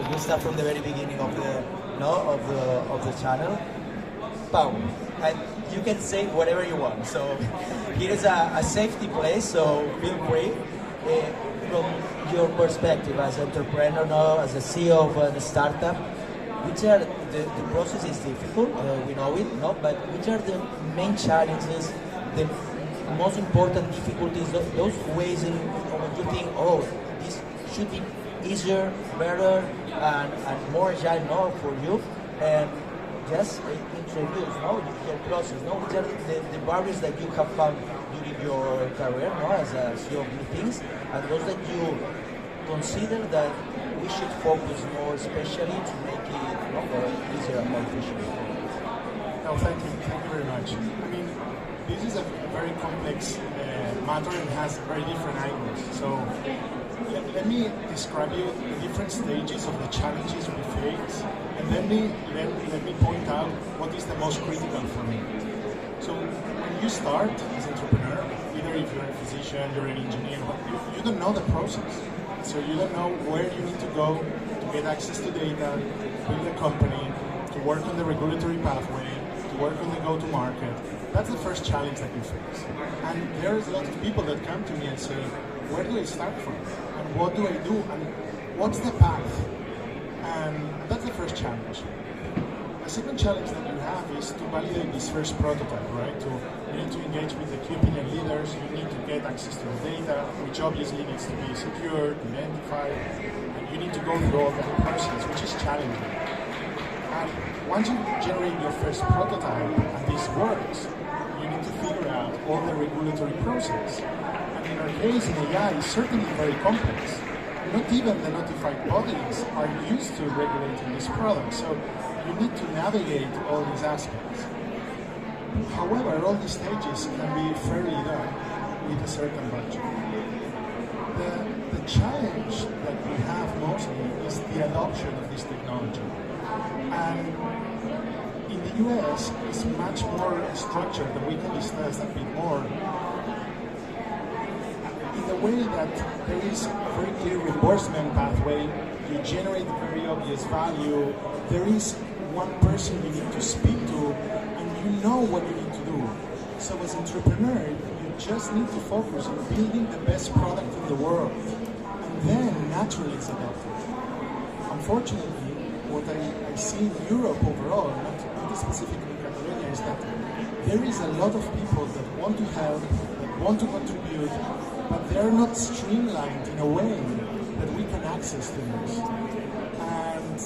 because we start from the very beginning of the of the channel. Pau, and you can say whatever you want. So here is a safety place, so feel free. From your perspective as an entrepreneur, as a CEO of a startup, which are the process is difficult, we know it, but which are the main challenges, the most important difficulties, those ways in when you think, oh, this should be easier, better, and more agile, for you, and just introduce, your process, which are the barriers that you have found during your career, as a CEO of new things, and those that you consider that we should focus more, especially to make it easier and more efficient. No, thank you very much. I mean, this is a very complex matter and has very different angles. So let me describe you the different stages of the challenges we face, and let me point out what is the most critical for me. So when you start as an entrepreneur, either if you're a physician, you're an engineer, you don't know the process. So you don't know where you need to go to get access to data, to build a company, to work on the regulatory pathway, to work on the go-to-market. That's the first challenge that you face. And there's a lot of people that come to me and say, where do I start from? And what do I do? And what's the path? And that's the first challenge. The second challenge that you have is to validate this first prototype, right? You need to engage with the key opinion leaders, you need to get access to the data, which obviously needs to be secured, identified, and you need to go through all the process, which is challenging. And once you generate your first prototype and this works, you need to figure out all the regulatory process. And in our case, in AI, it's certainly very complex. Not even the notified bodies are used to regulating this product, so you need to navigate all these aspects. However, all these stages can be fairly done with a certain budget. The challenge that we have mostly is the adoption of this technology. And in the US, it's much more structured, and we can discuss a bit more, in the way that there is a very clear reimbursement pathway, you generate very obvious value, there is one person you need to speak to, and you know what you need to do. So as an entrepreneur, you just need to focus on building the best product in the world, and then naturally it's adopted. Unfortunately, what I see in Europe overall, not specifically in Catalonia, is that there is a lot of people that want to help, that want to contribute, but they're not streamlined in a way that we can access to this. And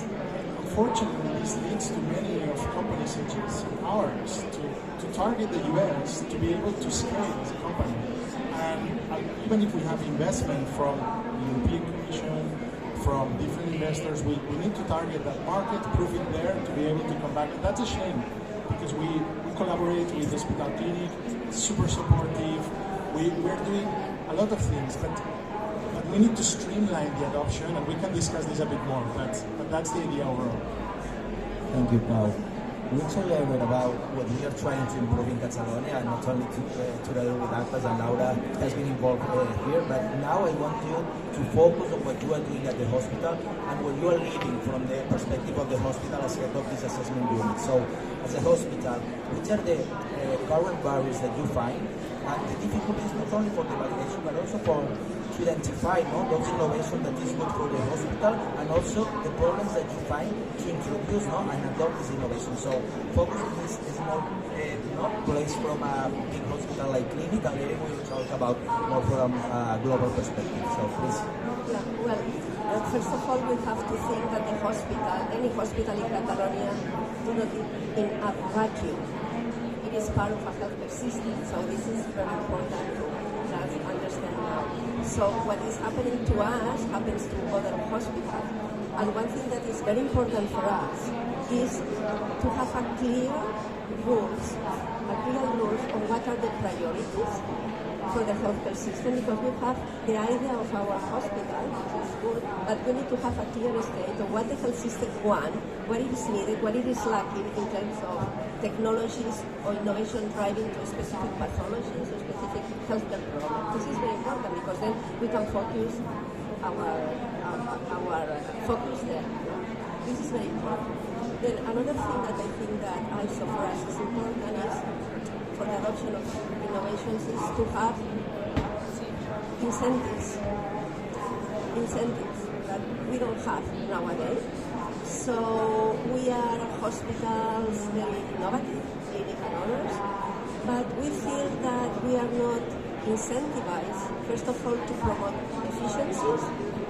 unfortunately, this leads to many of companies such as ours to target the US to be able to scale as a company. And even if we have investment from the European Commission, from different investors, we need to target that market, prove it there to be able to come back. And that's a shame, because we collaborate with the hospital clinic, super supportive, we're doing a lot of things, but we need to streamline the adoption, and we can discuss this a bit more, but that's the idea overall. Thank you, Pau. We also learned about what we are trying to improve in Catalonia, and not only together with AQuAS, and Laura has been involved here, but now I want you to focus on what you are doing at the hospital and what you are leading from the perspective of the hospital as head of this assessment unit. So, as a hospital, which are the current barriers that you find, and the difficulties not only for the validation, but also to identify those innovations that is good for the hospital, and also the problems that you find to introduce and adopt this innovation. So focus on this small place from a big hospital like clinic, and then we will talk about more from a global perspective. So please. Well, first of all, we have to think that the hospital, any hospital in Catalonia, do not live in a vacuum. It is part of a healthcare system, so this is very important to just understand now. So what is happening to us happens to other hospitals. And one thing that is very important for us is to have a clear rules on what are the priorities for the healthcare system, because we have the idea of our hospital, which is good, but we need to have a clear state of what the health system wants, what it is needed, what it is lacking in terms of technologies or innovation driving to specific pathologies or specific healthcare problems. This is very important, because then we can focus our focus there. is very important. Then another thing that I think that also for us is important is for the adoption of innovations is to have incentives that we don't have nowadays. So we are hospitals very innovative, clinical owners, but we feel that we are not incentivized, first of all, to promote efficiencies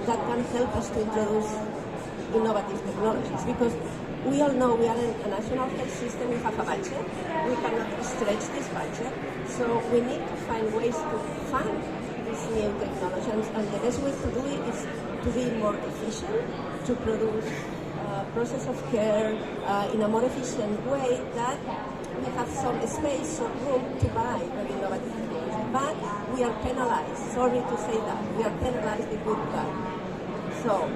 that can help us to introduce innovative technologies. Because we all know we are in a national health system, we have a budget, we cannot stretch this budget, so we need to find ways to fund these new technologies, and the best way to do it is to be more efficient, to produce process of care in a more efficient way that we have some space or room to buy very innovative technology. But we are penalized, sorry to say that, we are penalized the good guy. So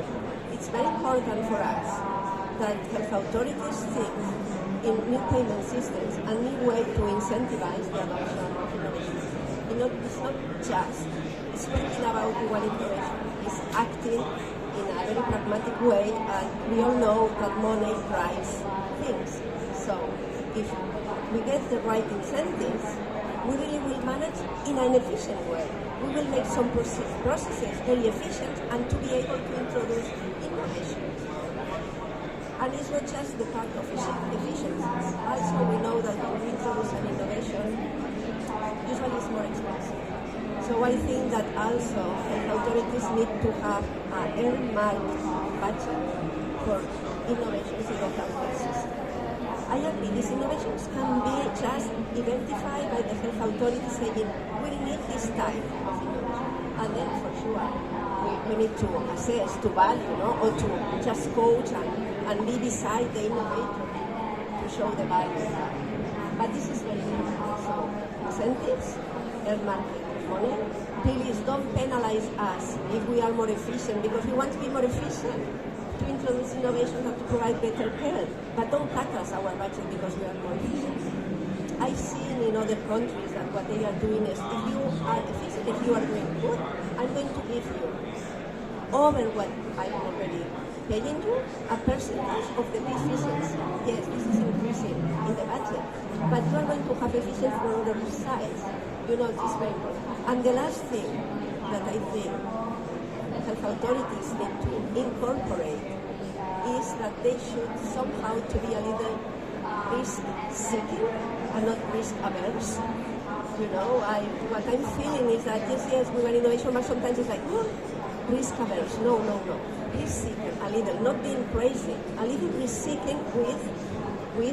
it's very important for us that health authorities think in new payment systems, a new way to incentivize the adoption of innovation. It's not just speaking about one innovation, it's acting in a very pragmatic way, and we all know that money drives things. So if we get the right incentives, we really will manage in an efficient way. We will make some processes very efficient and to be able to introduce innovation. And it's not just the part of efficiencies. Also, we know that when we introduce an innovation, usually it's more expensive. So I think that also health authorities need to have an earmarked budget for innovations in the healthcare system. I agree, these innovations can be just identified by the health authorities saying, we need this type of innovation. And then for sure, we need to assess, to value, or to just coach and be beside the innovator to show the value. But this is very important. So incentives, earmarked money. Please don't penalize us if we are more efficient, because we want to be more efficient to introduce innovation and to provide better care. But don't cut us our budget because we are more efficient. I've seen in other countries that what they are doing is, if you are efficient, if you are doing good, I'm going to give you over what I'm already paying you a percentage of the efficiency. Yes, this is increasing in the budget, but you are going to have efficiency from other sides. It's very important. And the last thing that I think health authorities need to incorporate is that they should somehow to be a little risk-seeking and not risk-averse. What I'm feeling is that yes, we want innovation, but sometimes it's like, risk-averse. No. Risk-seeking a little, not being crazy. A little risk-seeking with the,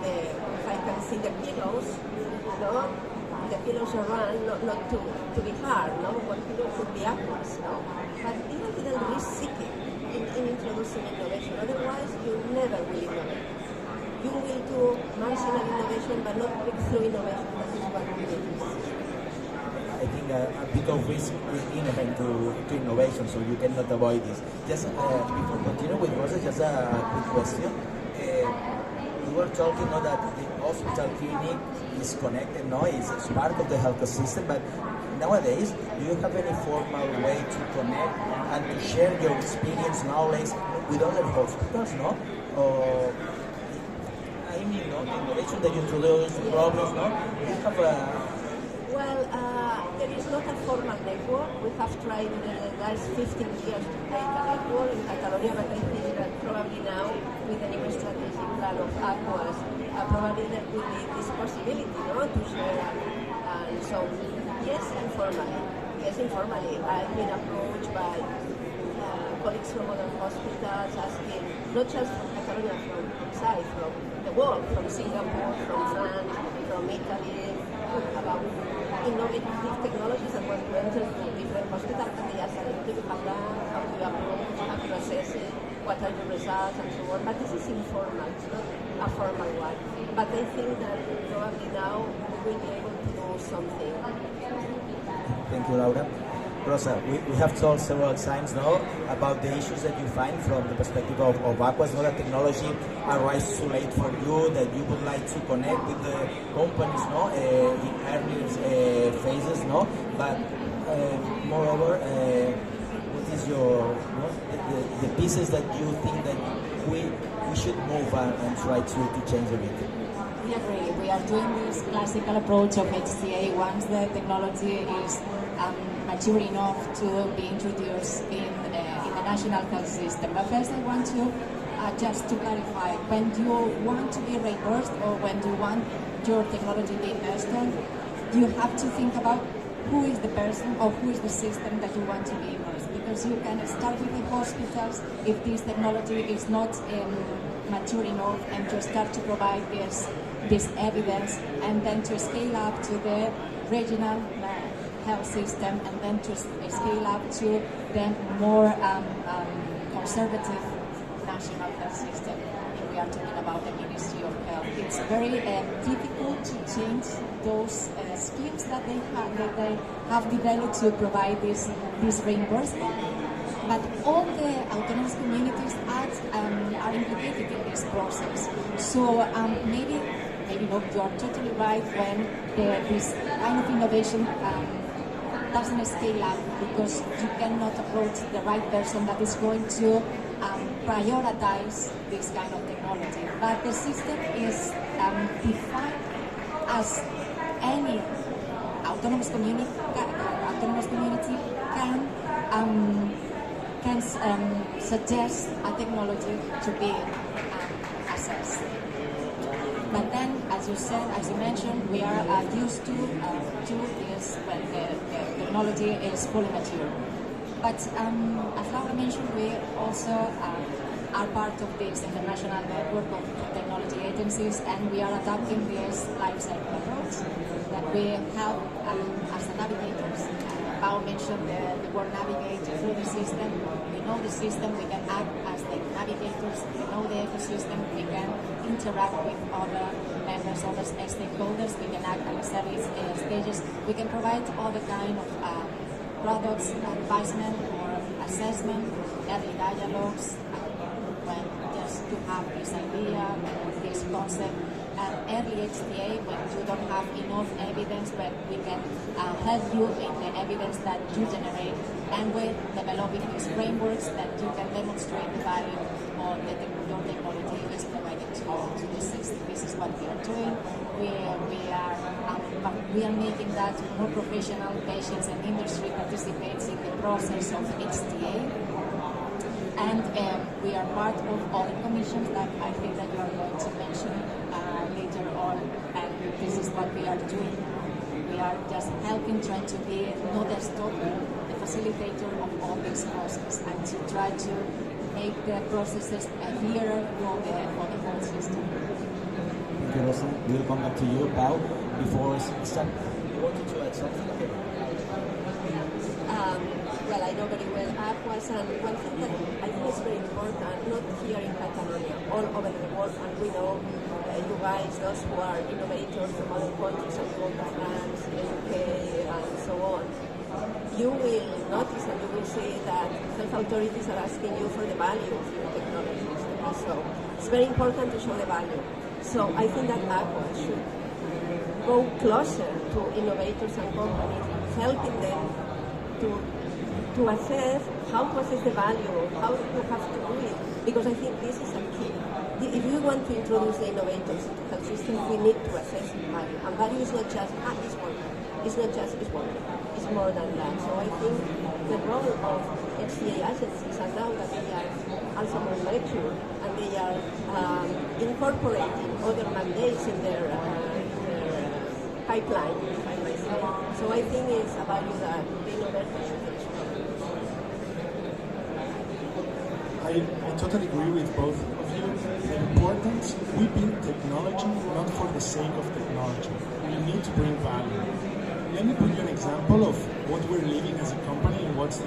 if I can see the pillows, the pillows around, not to be hard, One pillow could be AQuAS, But be a little risk-seeking in introducing innovation. Otherwise, you never will innovate. You will do marginal innovation, but not breakthrough innovation. That is what we need. I think a bit of risk is inherent to innovation, so you cannot avoid this. Just before continuing with Rosa, just a quick question. We were talking that the hospital clinic is connected, it's part of the health system, but nowadays, do you have any formal way to connect and to share your experience, knowledge with other hospitals, innovation that you introduce, problems, Do you have a... Well, there is not a formal network. We have tried in the last 15 years to create a network in Catalonia, but I think that probably now, with the new strategic plan of AQuAS, probably there could be this possibility, to share. And so, yes, informally. I've been approached by colleagues from other hospitals asking, not just from Catalonia, from outside, from the world, from Singapore, from France, from Italy, about innovative technologies that want to enter to different hospitals, and they ask, what do you have done, how do you approach, how do you assess it, what are your results, and so on. But this is informal, it's not a formal one. But I think that probably now we will be able to do something. Thank you, Laura. Rosa, we have talked several times now about the issues that you find from the perspective of AQuAS, that technology arrives too late for you, that you would like to connect with the companies in earlier phases, but moreover, what is your the pieces that you think that we should move and try to change a bit. We agree. We are doing this classical approach of HTA once the technology is mature enough to be introduced in the national health system. But first I want to just to clarify, when you want to be reimbursed or when you want your technology being installed, you have to think about who is the person or who is the system that you want to be immersed. Because you can start with the hospitals if this technology is not mature enough, and to start to provide this evidence, and then to scale up to the regional health system, and then to scale up to the more conservative national health system. If we are talking about the Ministry of Health, it's very difficult to change those schemes that they have developed to provide this reimbursement. But all the autonomous communities are implicated in this process. So maybe not, you are totally right when this kind of innovation doesn't scale up, because you cannot approach the right person that is going to prioritize this kind of technology. But the system is defined as any autonomous community can suggest a technology to be assessed. But then, as you mentioned, we are used to this when the technology is fully mature. But as Laura mentioned, we also are part of this international network of technology agencies, and we are adopting this life cycle approach that we help as the navigators. Pao mentioned the word navigate through the system. We know the system, we can act as the navigators. We know the ecosystem, we can interact with other members, other stakeholders. We can act at service stages. We can provide all the kind of products, advisement or assessment, early dialogues, when just to have this idea, this concept. Early HTA, when you don't have enough evidence, but we can help you in the evidence that you generate, and with developing these frameworks that you can demonstrate the value of your technology is provided to the system. This is what we are doing. We are making that more professional. Patients and industry participates in the process of HTA. And we are part of all the commissions that I think that you are going to mention later on, and this is what we are doing. We are just helping, trying to be not a stopper, the facilitator of all this process, and to try to make the processes clearer for the whole system. Thank you, Rosa. We'll come back to you, Pao. Before start, you wanted to add something? Okay. Well, I know very well AQuAS, and one thing that I think is very important, not here in Catalonia, all over the world, and we know you guys, those who are innovators from other countries, and go to France, UK, and so on, you will notice and you will see that health authorities are asking you for the value of your technologies. So it's very important to show the value. So I think that AQuAS should go closer to innovators and companies, helping them to assess how to assess the value, how you have to do it, because I think this is a key. If we want to introduce the innovators into the health system, we need to assess value. And value is not just, it's working. It's not just, it's working. It's more than that. So I think the role of HTA agencies, and now that they are also more mature, and they are incorporating other mandates in their pipeline, if I may say. So I think it's a value that the innovators should explore. I totally agree with both of you. The importance, we build technology not for the sake of technology. We need to bring value. Let me put you an example of what we're living as a company and what's the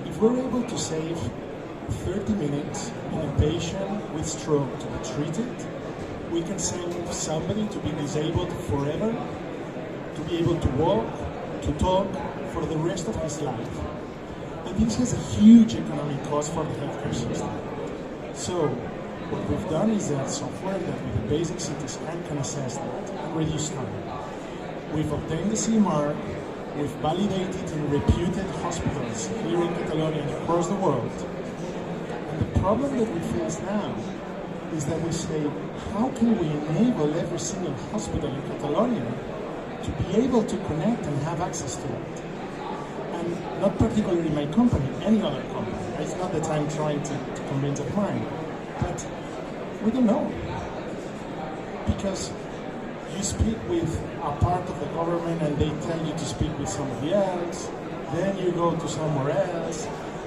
if we're able to save 30 minutes in a patient with stroke to be treated, we can save somebody to be disabled forever, to be able to walk, to talk for the rest of his life. And this has a huge economic cost for the healthcare system. So what we've done is a software that with a basic CT scan can assess that and reduce time. We've obtained the CE mark, we've validated in reputed hospitals here in Catalonia and across the world. And the problem that we face now is that we say, how can we enable every single hospital in Catalonia to be able to connect and have access to that? And not particularly my company, any other company. It's not that I'm trying to convince of mine, but we don't know. Because you speak with a part of the government and they tell you to speak with somebody else, then you go to somewhere else,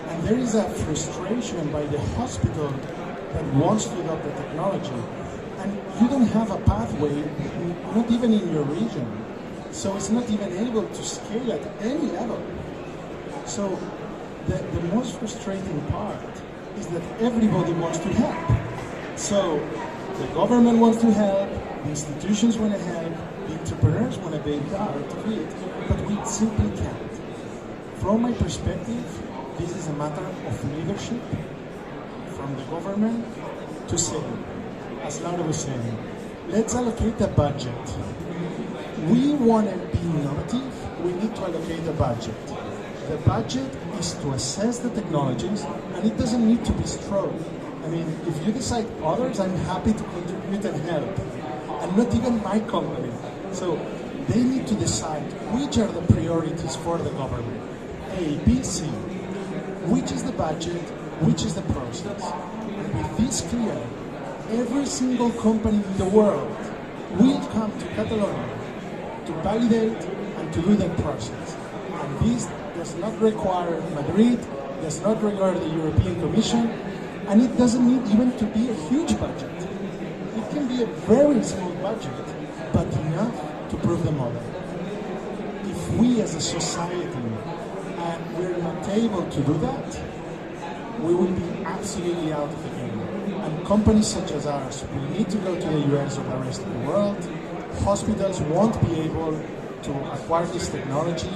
and there is a frustration by the hospital that wants to adopt the technology, and you don't have a pathway, not even in your region, so it's not even able to scale at any level. So the most frustrating part is that everybody wants to help. So the government wants to help, the institutions want to help, the entrepreneurs want to be part of it, but we simply can't. From my perspective, this is a matter of leadership from the government to say, as Laura was saying, let's allocate a budget. We want to be innovative, we need to allocate a budget. The budget is to assess the technologies, and it doesn't need to be strong. I mean, if you decide others, I'm happy to contribute and help. And not even my company. So they need to decide which are the priorities for the government. A, B, C. Which is the budget, which is the process. And with this clear, every single company in the world will come to Catalonia to validate and to do that process. And this does not require Madrid, does not require the European Commission, and it doesn't need even to be a huge budget. It can be a very small budget, but enough to prove the model. If we as a society and we're not able to do that, we will be absolutely out of the game. And companies such as ours will need to go to the US or the rest of the world. Hospitals won't be able to acquire this technology,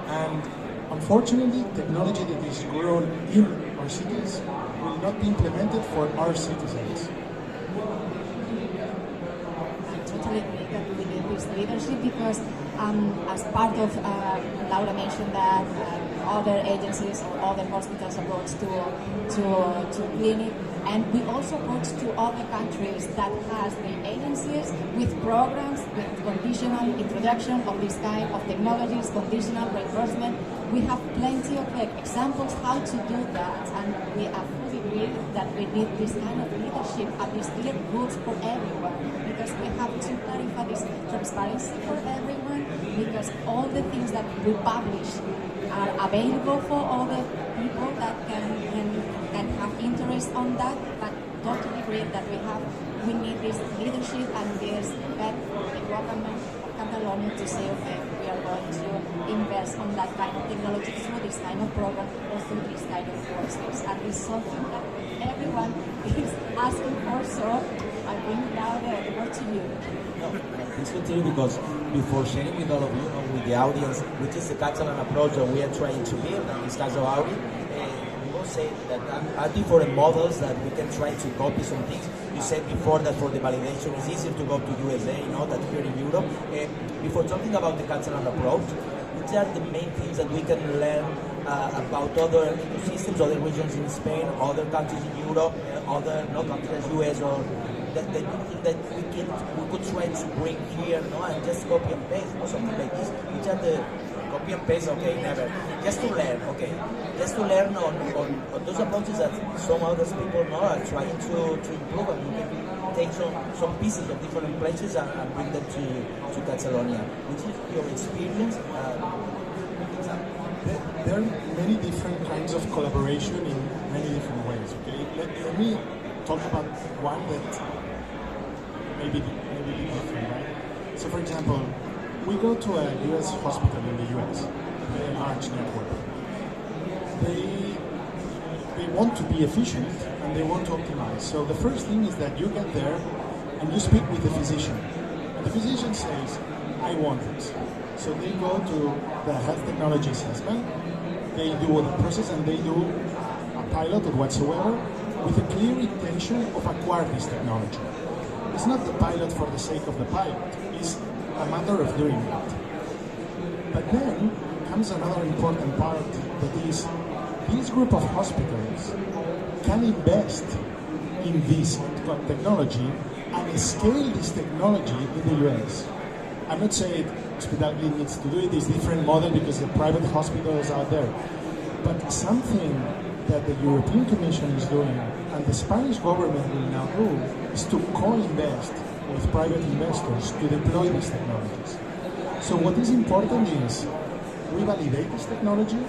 and unfortunately, technology that is grown in our cities will not be implemented for our citizens. Totally agree that we need this leadership because as part of, Laura mentioned that other agencies or other hospitals approach to clinic, and we also approach to other countries that has the agencies with programs with conditional introduction of this kind of technologies, conditional reimbursement. We have plenty of examples how to do that, and we are fully agree that we need this kind of leadership and these clear rules for everyone, because we have to clarify this transparency for everyone, because all the things that we publish are available for all the people that can have interest on that, but totally agree that we need this leadership and this back for the government of Catalonia to say, okay, we are going to invest on that kind of technology through this kind of program or through this kind of courses. And it's something that everyone is asking for, so I bring now the word to you. No, please continue, because before sharing with all of you, with the audience, which is the Catalan approach that we are trying to build in this case of Audi, we will say that are different models that we can try to copy some things. You said before that for the validation it's easier to go to USA, than here in Europe. Before talking about the Catalan approach, which are the main things that we can learn about other ecosystems, other regions in Spain, other countries in Europe, other countries, US, or that you think that we could try to bring here, and just copy and paste, something like this, which are the copy and paste, okay, never. Just to learn, okay. Just to learn on those approaches that some other people are trying to improve, and you can take some pieces of different places and bring them to Catalonia. Which is your experience? There are many different kinds of collaboration in many different ways, okay? Let me talk about one that maybe be different, right? So for example, we go to a US hospital in the US, a large network. They want to be efficient and they want to optimize. So the first thing is that you get there and you speak with the physician. And the physician says, I want this. So they go to the health technology assessment, they do the process, and they do a pilot or whatsoever with a clear intention of acquiring this technology. It's not the pilot for the sake of the pilot, it's a matter of doing it. But then comes another important part, that is, this group of hospitals can invest in this technology and scale this technology in the US. I'm not saying hospitality needs to do it, it's a different model because the private hospitals are there. But something that the European Commission is doing and the Spanish government will now do is to co-invest with private investors to deploy these technologies. So what is important is we validate this technology,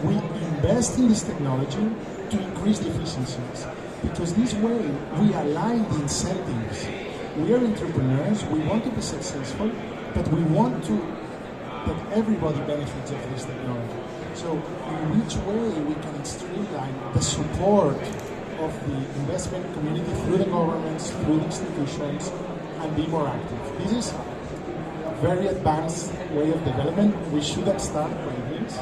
we invest in this technology to increase the efficiencies, because this way we align the incentives. We are entrepreneurs, we want to be successful, but we want to that everybody benefits of this technology. So in which way we can streamline the support of the investment community through the governments, through the institutions, and be more active. This is a very advanced way of development. We shouldn't start by this,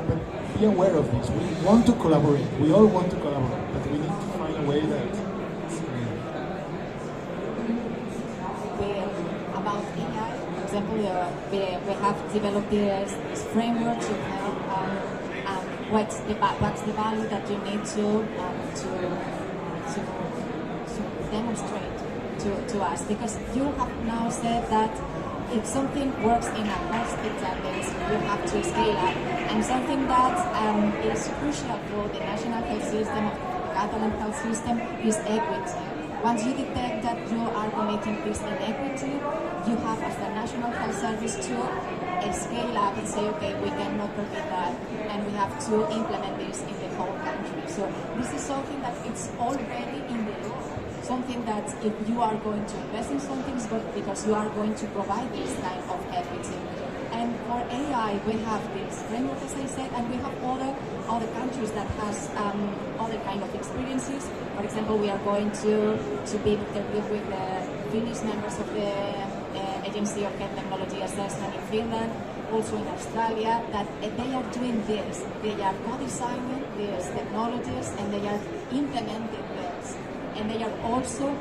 but be aware of this. We want to collaborate. We all want to collaborate, but we need to find a way that about AI, for example, we have developed this framework to help what's the value that you need to demonstrate to us, because you have now said that if something works in a hospital, you have to scale up, and something that is crucial for the national health system, the Catalan health system, is equity. Once you detect that you are committing this inequity, you have as the National Health Service to scale up and say, okay, we cannot permit that, and we have to implement this in the whole country. So this is something that it's already in the law. Something that if you are going to invest in something, it's because you are going to provide this kind of equity. And for AI, we have this framework, as I said, and we have other countries that has other kind of experiences. For example, we are going to be interviewed with the Finnish members of the Agency of Health Technology Assessment in Finland, also in Australia, that they are doing this. They are co-designing these technologies and they are implementing this. And they are also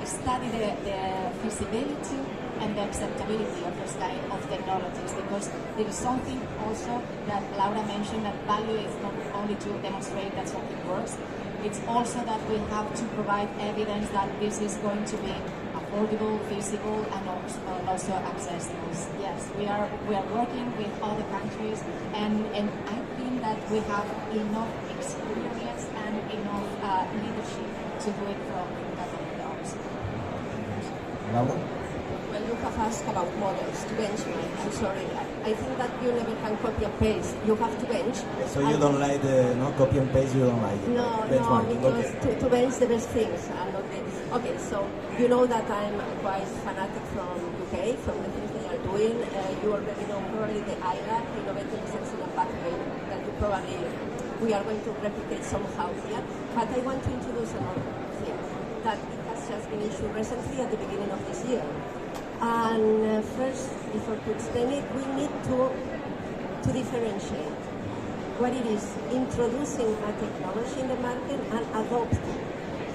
study the feasibility and the acceptability of this kind of technologies, because there is something also that Laura mentioned, that value is not only to demonstrate that something works, it's also that we have to provide evidence that this is going to be affordable, feasible, and also accessible. Yes, we are working with other countries, and I think that we have enough experience and enough leadership to do it from Catalonia also. Laura? Well, you have asked about models to benchmark. I'm sorry, I think that you never can copy and paste. You have to bench. So you don't like the copy and paste, you don't like it? No, Benchmarking, because okay. to bench the best things are not the... Okay, so you know that I'm quite fanatic from UK, from the things they are doing. You already know probably the ILAC, Innovative Sensing and Pathway, that you probably, we are going to replicate somehow here. But I want to introduce another thing that it has just been issued recently at the beginning of this year. And first, before to explain it, we need to differentiate what it is introducing a technology in the market and adopting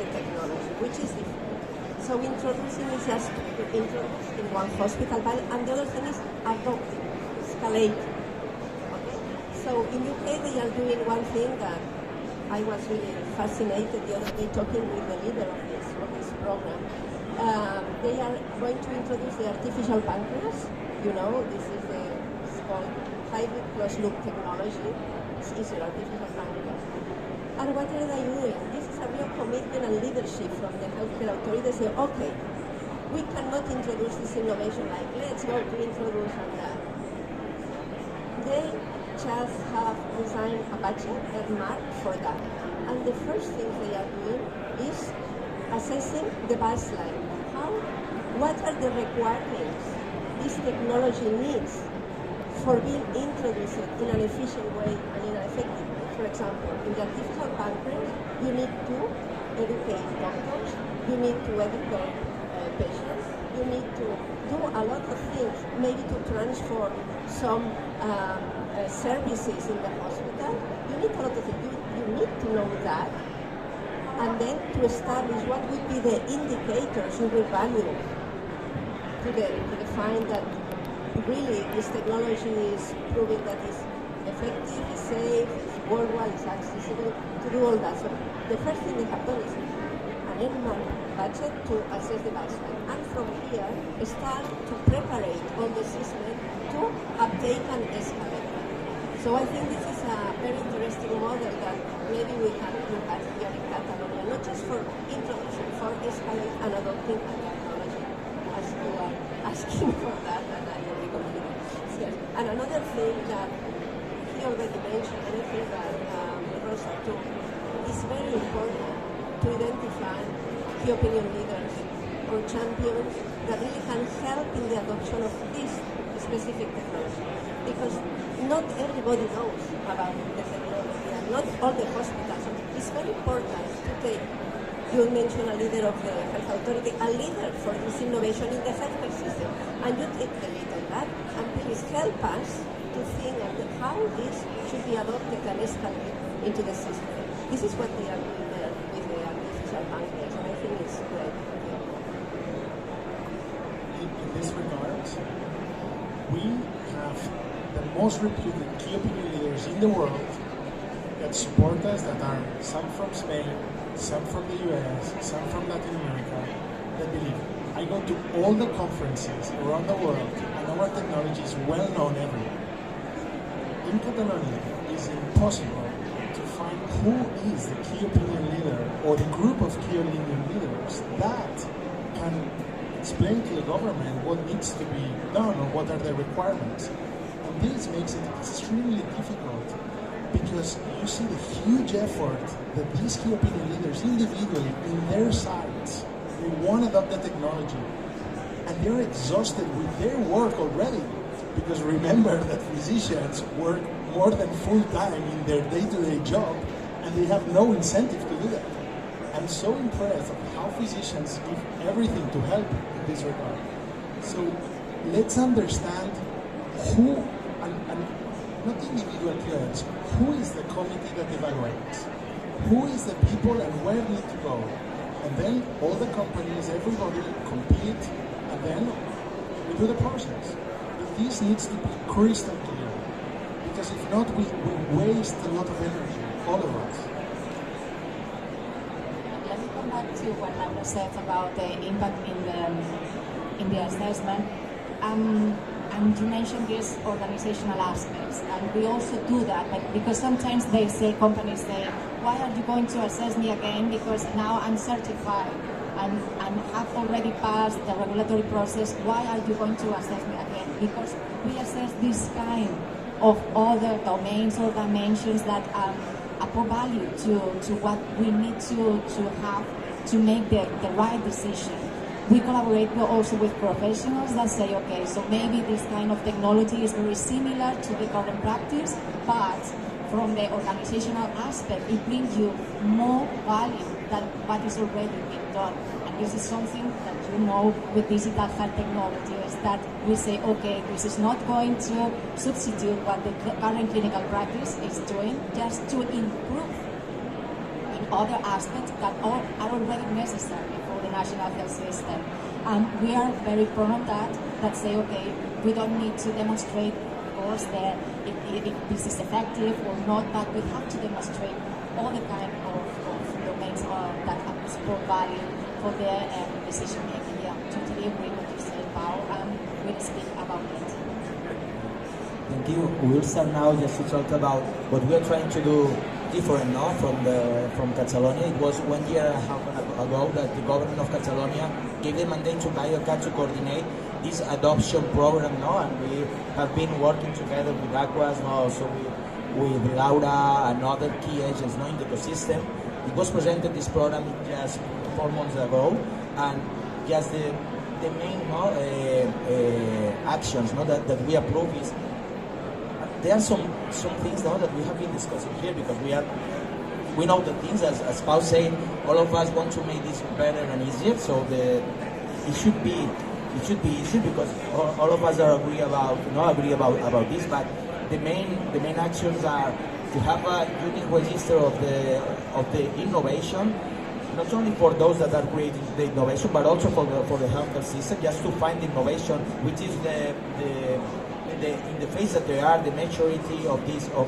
the technology, which is different. So introducing is just to introduce in one hospital, and the other thing is adopting, escalating. Okay? So in UK they are doing one thing that I was really fascinated the other day talking with the leader of this program. They are going to introduce the artificial pancreas. You know, it's called hybrid closed loop technology. It's easier, artificial pancreas. And what are they doing? This is a real commitment and leadership from the healthcare authority. They say, okay, we cannot introduce this innovation like, let's go to introduce on that. They just have designed a budget and marked for that. And the first thing they are doing is assessing the baseline. What are the requirements this technology needs for being introduced in an efficient way and in an effective way? For example, in the artificial pancreas, you need to educate doctors, you need to educate patients, you need to do a lot of things, maybe to transform some services in the hospital. You need a lot of things. You need to know that, and then to establish what would be the indicators you will value to define that really this technology is proving that it's effective, it's safe, it's worldwide is accessible to do all that. So the first thing they have done is an annual budget to assess the baseline, and from here start to prepare all the system to update and escalate. So I think this is a very interesting model that maybe we can look at here in Catalonia, not just for introduction, for escalate and adopting a technology, as you are asking for that, and I really confident. Yes. And another thing that he already mentioned, and I think that Rosa too, is very important to identify key opinion leaders or champions that really can help in the adoption of this specific technology. Because not everybody knows about the technology, and not all the hospitals. So it's very important to take, you mentioned a leader of the health authority, a leader for this innovation in the healthcare system, and you take the lead on that, and please help us to think of how this should be adopted and escalated into the system. This is what they are doing there with the artificial pancreas, and I think it's great. In this regard, we have the most reputed key opinion leaders in the world that support us, that are some from Spain, some from the US, some from Latin America, that believe. I go to all the conferences around the world, and our technology is well known everywhere. In Catalonia, it is impossible to find who is the key opinion leader or the group of key opinion leaders that can explain to the government what needs to be done or what are the requirements. And this makes it extremely difficult because you see the huge effort that these key opinion leaders individually in their sites, they want to adopt the technology, and they're exhausted with their work already, because remember that physicians work more than full time in their day-to-day job, and they have no incentive to do that. I'm so impressed of how physicians give everything to help in this regard. So let's understand who, and not individual clients, who is the committee that evaluates, who is the people and where need to go. And then all the companies, everybody compete, and then we do the process. But this needs to be crystal clear, because if not, we waste a lot of energy, all of us. Let me come back to what Laura said about the impact in the assessment. And you mentioned these organizational aspects, and we also do that, but because sometimes companies say, why are you going to assess me again, because now I'm certified and have already passed the regulatory process, why are you going to assess me again? Because we assess this kind of other domains or dimensions that apply value to what we need to have to make the right decision. We collaborate also with professionals that say, okay, so maybe this kind of technology is very similar to the current practice, but from the organizational aspect, it brings you more value than what is already being done. And this is something that you know with digital health technology, is that we say, okay, this is not going to substitute what the current clinical practice is doing, just to improve in other aspects that are already necessary for the national health system. And we are very prone on that say, okay, we don't need to demonstrate, of course, that if this is effective or not, but we have to demonstrate all the kind of domains that have support value for their decision making. Yeah, totally agree with what you say, Pau, and we'll speak about it. Thank you. We'll start now just to talk about what we are trying to do different now from Catalonia. It was 1 year and a half ago that the government of Catalonia gave the mandate to BioCAT to coordinate this adoption program now, and we have been working together with AQuAS now, also with Laura and other key agents now in the ecosystem. It was presented, this program, just 4 months ago, and just the main actions that we approve is, there are some things now that we have been discussing here, because we know the things, as Pau said, all of us want to make this better and easier, so it should be easy, because all of us are agree about this. But the main actions are to have a unique register of the innovation, not only for those that are creating the innovation, but also for the healthcare system, just to find innovation, which is in the phase that they are, the maturity of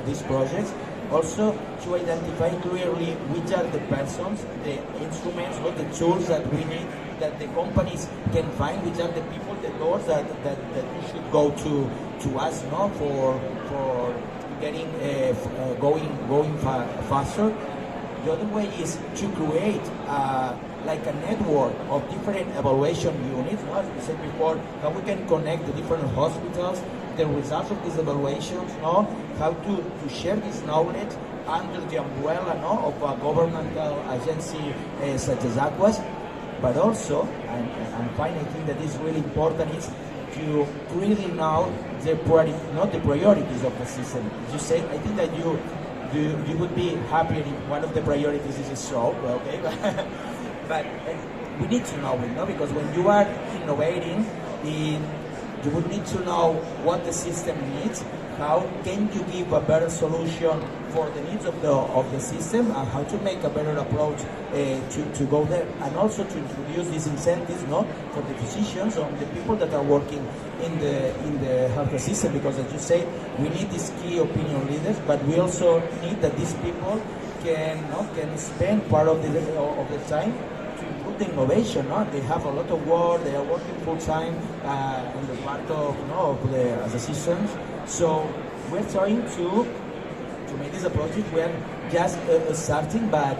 these projects. Also to identify clearly which are the persons, the instruments, or the tools that we need, that the companies can find, which are the people, the doors that you should go to us, no, for getting going faster. The other way is to create like a network of different evaluation units. No? As we said before, how we can connect the different hospitals, the results of these evaluations, no? How to share this knowledge under the umbrella, no, of a governmental agency such as AQuAS. But also, and finally, I think that is really important, is to really know the priorities of the system. As you said, I think that you would be happier if one of the priorities is solved, okay? But we need to know it, no? Because when you are innovating, you would need to know what the system needs, how can you give a better solution for the needs of the system, and how to make a better approach to go there, and also to introduce these incentives, no, for the physicians or the people that are working in the healthcare system. Because as you say, we need these key opinion leaders, but we also need that these people can spend part of the time to improve the innovation. No? They have a lot of work. They are working full time in the part of the assistants. So we're trying to make this approach. We are just starting, but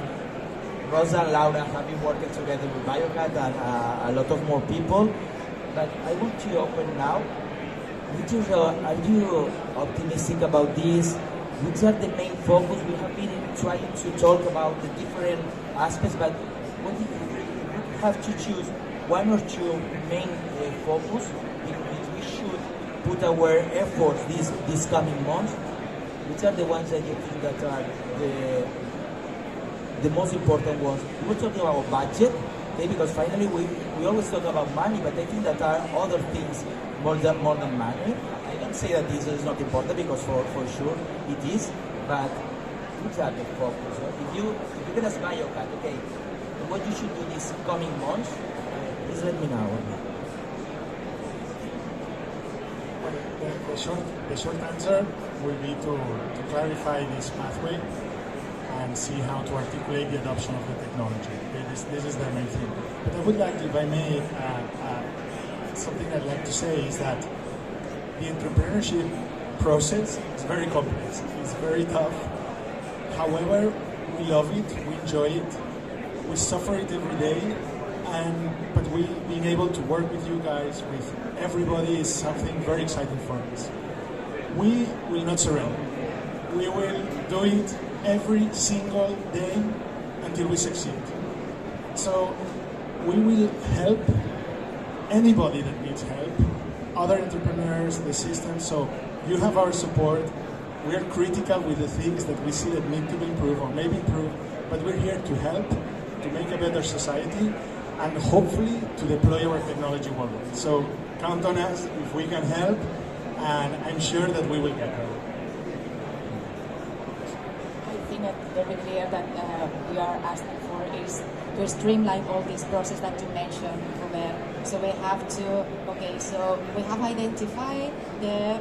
Rosa and Laura have been working together with BioCAT and a lot of more people. But I want to open now. Are you optimistic about this? Which are the main focus? We have been trying to talk about the different aspects, but what do you have to choose one or two main focus in which we should put our efforts these coming months? Which are the ones that you think that are the most important ones? We're talking about budget, okay? Because finally we always talk about money, but I think that are other things more than money. I don't say that this is not important, because for sure it is, but which are the focus? If you can ask BioCAT, okay, what you should do these coming months, please let me know. The short answer will be to clarify this pathway and see how to articulate the adoption of the technology. This is the main thing. But I would like, if I may, something I'd like to say is that the entrepreneurship process is very complex. It's very tough. However, we love it, we enjoy it, we suffer it every day, but being able to work with you guys, with everybody, is something very exciting for us. We will not surrender. We will do it every single day until we succeed. So we will help anybody that needs help, other entrepreneurs, the system. So you have our support. We are critical with the things that we see that need to be improved or maybe improved, but we're here to help, to make a better society, and hopefully to deploy our technology worldwide. So count on us if we can help, and I'm sure that we will get there. I think it's very clear that we are asking for is to streamline all this process that you mentioned, Robert. So we have to, so we have identified the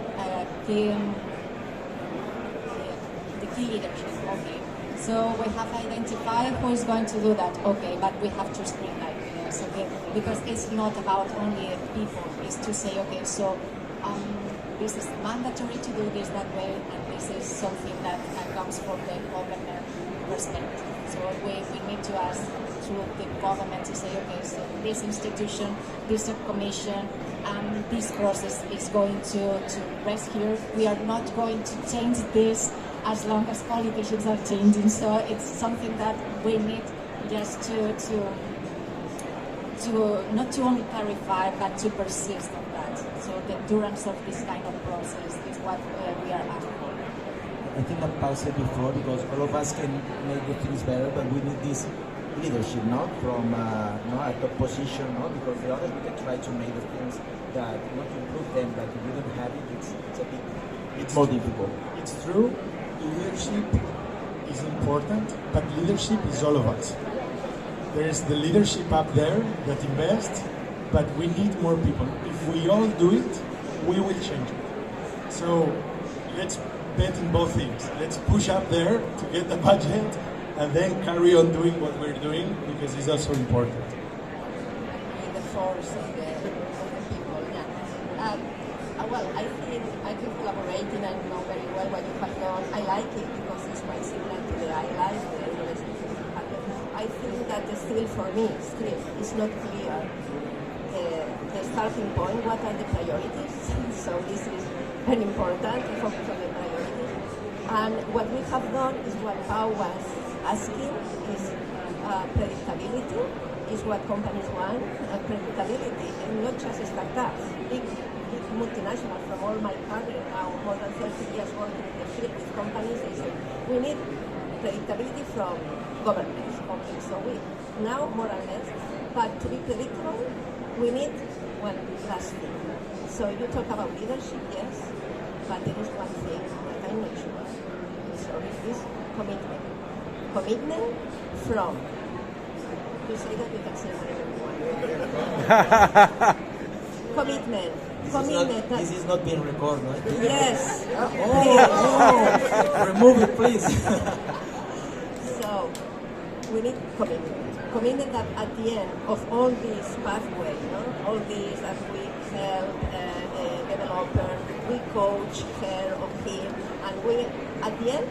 key leadership, okay. So we have identified who is going to do that, okay, but we have to streamline this, okay, because it's not about only people, it's to say, okay, so this is mandatory to do this that way, and this is something that comes from the government perspective. So we need to ask through the government to say, okay, so this institution, this commission, this process is going to rest here. We are not going to change this as long as politicians are changing. So it's something that we need just to not to only clarify, but to persist on that. So the endurance of this kind of process is what we are asking for. I think that Paul said before, because all of us can make the things better, but we need this leadership, not from a top position, no? Because the others, we can try to make the things that not improve them, but if we don't have it, it's more difficult. It's true, leadership is important, but leadership is all of us. There's the leadership up there that invests, but we need more people. If we all do it, we will change it. So let's bet in both things. Let's push up there to get the budget, and then carry on doing what we're doing, because it's also important. In the force of the people, yeah. Well, I think collaborating and know very well what you have done. I like it because it's quite similar to the I Life, the innovation. I think that still for me, it's not clear the starting point, what are the priorities. So this is very important to focus on the priorities. And what we have done is what Pau was asking, is predictability, is what companies want, predictability, and not just startups. Big multinational from all my career, now more than 30 years working in the field with companies, they say, we need predictability from governments, companies, so we, now more or less, but to be predictable, we need one last thing. So you talk about leadership, yes, but there is one thing that I'm not sure. Sorry, is commitment. Commitment from, you say that we can say whatever we want. Commitment. This is not being recorded, right? Yes. Remove it, please. So, we need commitment. Commitment that at the end of all these pathways, all these that we help the developer, we coach care of him, and we, at the end,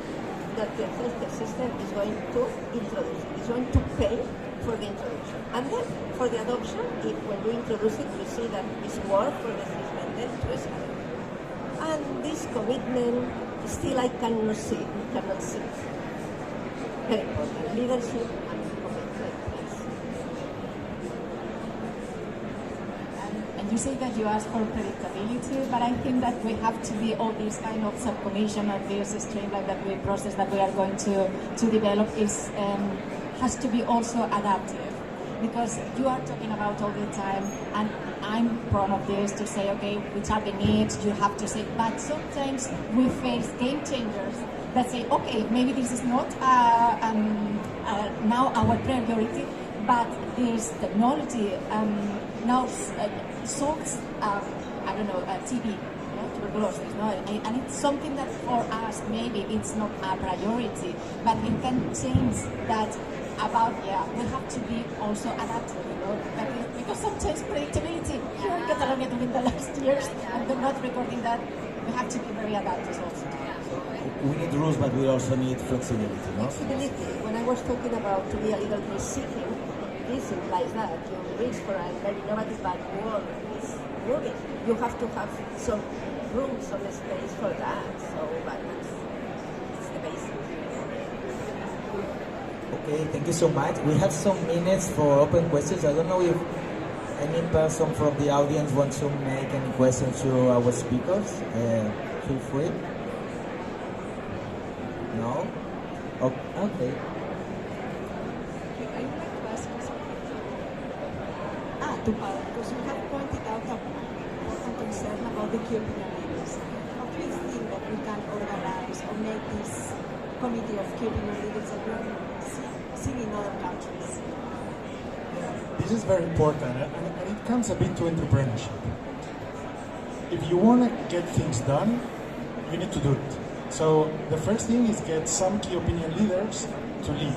that the healthcare system is going to introduce it, is going to pay for the introduction. And then for the adoption, if when we introduce it, we see that it's worth for the system, then to escalate. And this commitment, still I cannot see. Very important. Leadership and commitment, please. And you say that you ask for predictability, but I think that we have to be all this kind of subcommission or this streamline that we process that we are going to develop is has to be also adaptive, because you are talking about all the time, and I'm prone of this to say, okay, which are the needs, you have to say, but sometimes we face game changers that say, okay, maybe this is not now our priority, but this technology now solves, TB, tuberculosis, and it's something that for us maybe it's not a priority, but it can change that. We have to be also adaptive, because sometimes predictability here in Catalonia during the last years, and we're not recording that, we have to be very adaptive also. We need rules, but we also need flexibility, no? Flexibility. When I was talking about to be a little risk-seeking, this implies that you reach for a very innovative, but world is moving. You have to have some room, some space for that. So, but that's the basic. Okay, thank you so much. We have some minutes for open questions. I don't know if any person from the audience wants to make any questions to our speakers. Feel free. No? Okay. I would like to ask you something. To Paul, because you have pointed out an important concern about the key opinion leaders. How do you think that we can organize or make this committee of key opinion leaders that we are seeing in other countries? This is very important, and it comes a bit to entrepreneurship. If you want to get things done, you need to do it. So the first thing is get some key opinion leaders to lead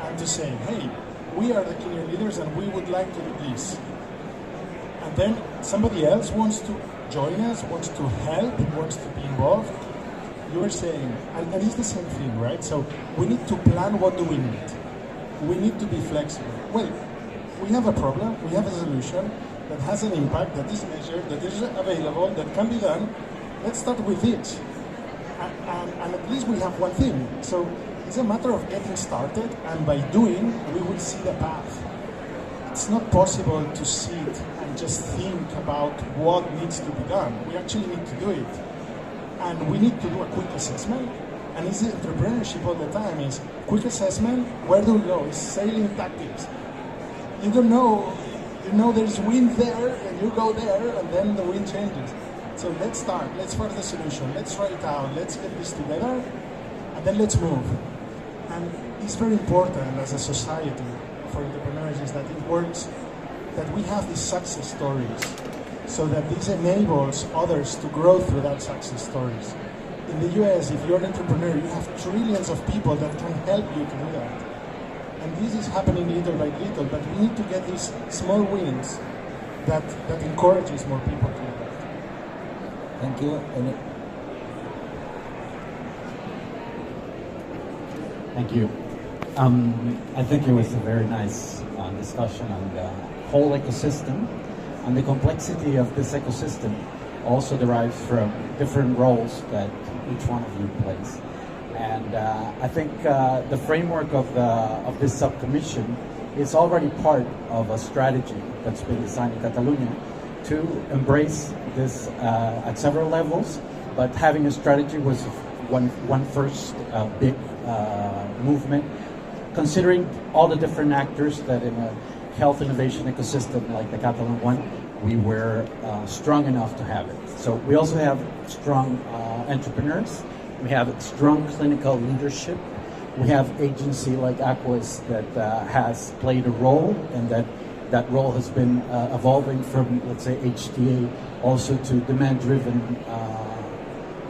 and to say, hey, we are the key opinion leaders and we would like to do this. And then somebody else wants to join us, wants to help, wants to be involved. You were saying, and it's the same thing, right? So we need to plan, what do we need? We need to be flexible. Well, we have a problem, we have a solution that has an impact, that is measured, that is available, that can be done. Let's start with it. And at least we have one thing. So it's a matter of getting started, and by doing, we will see the path. It's not possible to sit and just think about what needs to be done. We actually need to do it. And we need to do a quick assessment. And it's entrepreneurship all the time. Is quick assessment, where do we go? It's sailing tactics. You don't know, there's wind there, and you go there, and then the wind changes. So let's start, let's find the solution, let's try it out, let's get this together, and then let's move. And it's very important as a society for entrepreneurs is that it works, that we have these success stories, so that this enables others to grow through that success stories. in the US, if you're an entrepreneur, you have trillions of people that can help you to do that. And this is happening little by little, but we need to get these small wins that encourages more people to do that. Thank you. Thank you. I think it was a very nice discussion on the whole ecosystem, and the complexity of this ecosystem also derives from different roles that each one of you plays. And I think the framework of this subcommission is already part of a strategy that's been designed in Catalonia to embrace this at several levels, but having a strategy was one first big movement, considering all the different actors that in a health innovation ecosystem like the Catalan one, we were strong enough to have it. So we also have strong entrepreneurs, we have strong clinical leadership, we have agency like AQuAS that has played a role, and that role has been evolving from, let's say, HTA also to demand-driven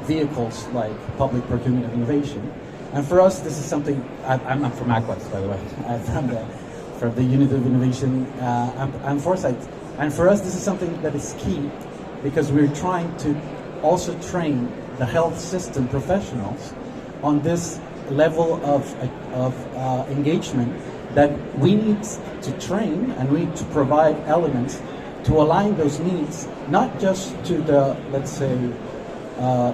vehicles like public procurement of innovation. And for us, this is something, I'm from AQuAS, by the way. I'm from the Unit of Innovation and Foresight. And for us, this is something that is key because we're trying to also train the health system professionals on this level of engagement that we need to train, and we need to provide elements to align those needs, not just to the, let's say,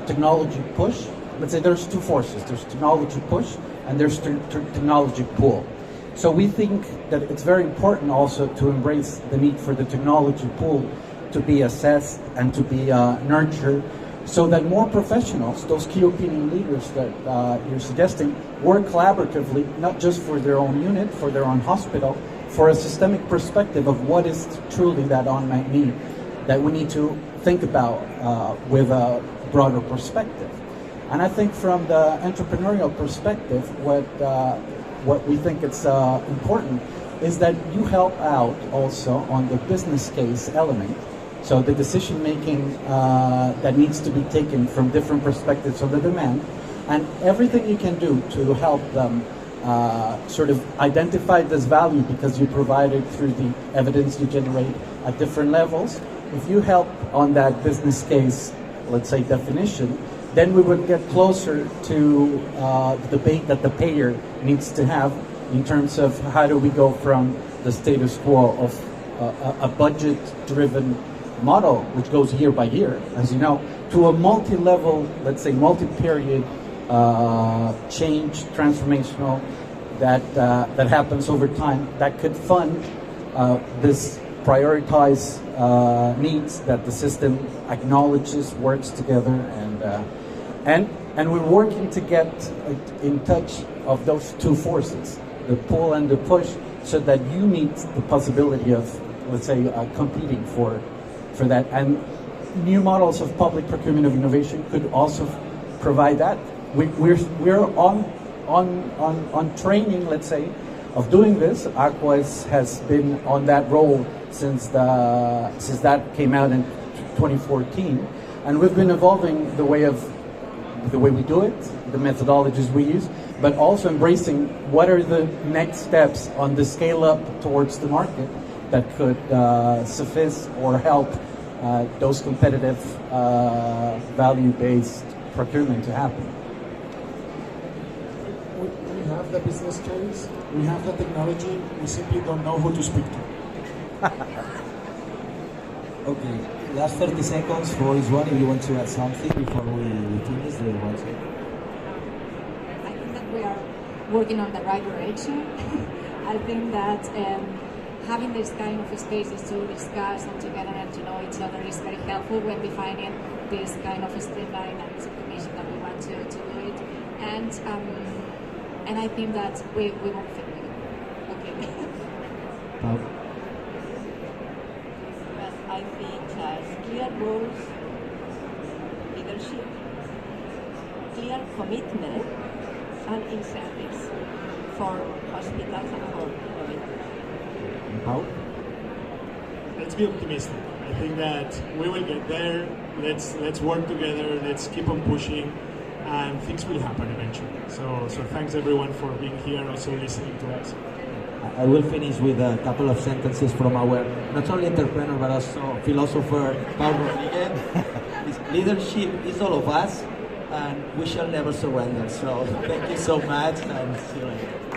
technology push. Let's say there's two forces. There's technology push and there's technology pull. So we think that it's very important also to embrace the need for the technology pool to be assessed and to be nurtured, so that more professionals, those key opinion leaders that you're suggesting, work collaboratively, not just for their own unit, for their own hospital, for a systemic perspective of what is truly that unmet need that we need to think about with a broader perspective. And I think from the entrepreneurial perspective, what we think it's important is that you help out also on the business case element. So the decision making that needs to be taken from different perspectives of the demand, and everything you can do to help them sort of identify this value because you provide it through the evidence you generate at different levels. If you help on that business case, let's say, definition, then we would get closer to the debate that the payer needs to have in terms of how do we go from the status quo of a budget-driven model, which goes year by year, as you know, to a multi-level, let's say, multi-period change, transformational, that happens over time, that could fund this prioritized needs that the system acknowledges, works together, and we're working to get in touch of those two forces, the pull and the push, so that you meet the possibility of, let's say, competing for that. And new models of public procurement of innovation could also provide that. We're on training, let's say, of doing this. AQuAS has been on that role since that came out in 2014, and we've been evolving the way we do it, the methodologies we use, but also embracing what are the next steps on the scale up towards the market that could suffice or help those competitive value-based procurement to happen. We have the business case, we have the technology, we simply don't know who to speak to. Okay, last 30 seconds for each one if you want to add something before we finish the one. I think that we are working on the right direction. I think that having this kind of spaces to discuss and to get and to know each other is very helpful when defining this kind of streamline and subcommission that we want to do it. And I think that we won't fail. Okay. I think clear rules, leadership, clear commitment, and incentives for hospitals and for innovators. How? Let's be optimistic. I think that we will get there. Let's work together. Let's keep on pushing. and things will happen eventually. So thanks everyone for being here and also listening to us. I will finish with a couple of sentences from our not only entrepreneur but also philosopher, Paul Rodriguez. Leadership is all of us, and we shall never surrender. So thank you so much, and see you later.